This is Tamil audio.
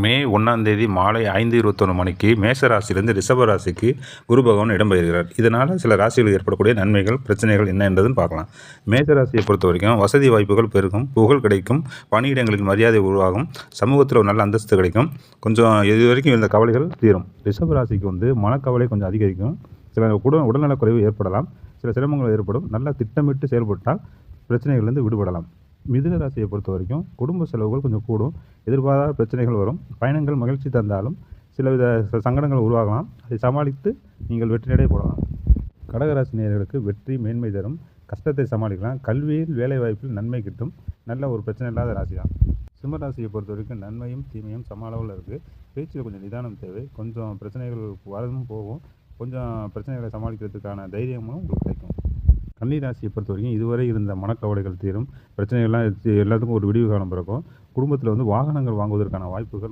மே 1 மாலை 5:21 மணிக்கு மேச ராசியிலிருந்து ரிஷப ராசிக்கு குரு பகவான் இடம்பெறுகிறார். இதனால் சில ராசிகளுக்கு ஏற்படக்கூடிய நன்மைகள், பிரச்சனைகள் என்ன என்பதுன்னு பார்க்கலாம். மேச ராசியை பொறுத்த வரைக்கும் வசதி வாய்ப்புகள் பெருகும், புகழ் கிடைக்கும், பணியிடங்களில் மரியாதை உருவாகும், சமூகத்தில் ஒரு நல்ல அந்தஸ்து கிடைக்கும், கொஞ்சம் இது வரைக்கும் இருந்த கவலைகள் தீரும். ரிஷப ராசிக்கு மனக்கவலை கொஞ்சம் அதிகரிக்கும், சில உடல்நலக் குறைவு ஏற்படலாம், சில சிரமங்கள் ஏற்படும். நல்லா திட்டமிட்டு செயல்பட்டால் பிரச்சனைகள்லேருந்து விடுபடலாம். மிதுன ராசியை பொறுத்த வரைக்கும் குடும்ப செலவுகள் கொஞ்சம் கூடும், எதிர்பாராத பிரச்சனைகள் வரும், பயணங்கள் மகிழ்ச்சி தந்தாலும் சிலவித சங்கடங்கள் உருவாகலாம். அதை சமாளித்து நீங்கள் வெற்றியடைய போடலாம். கடகராசி நேயர்களுக்கு வெற்றி மேன்மை தரும், கஷ்டத்தை சமாளிக்கலாம், கல்வியில் வேலைவாய்ப்பில் நன்மை கிட்டும், நல்ல ஒரு பிரச்சனை இல்லாத ராசி தான். சிம்ம ராசியை பொறுத்த வரைக்கும் நன்மையும் தீமையும் சம அளவில் இருக்குது. பேச்சில் கொஞ்சம் நிதானம் தேவை, கொஞ்சம் பிரச்சனைகள் வரதும் போகும், கொஞ்சம் பிரச்சனைகளை சமாளிக்கிறதுக்கான தைரியமும் உங்களுக்கு கிடைக்கும். கன்னி ராசியை பொறுத்த வரைக்கும் இதுவரை இருந்த மனக்கவலைகள் தீரும், பிரச்சனைகள்லாம் எல்லாத்துக்கும் ஒரு விடிவு காலம் பிறக்கும். குடும்பத்தில் வாகனங்கள் வாங்குவதற்கான வாய்ப்புகள்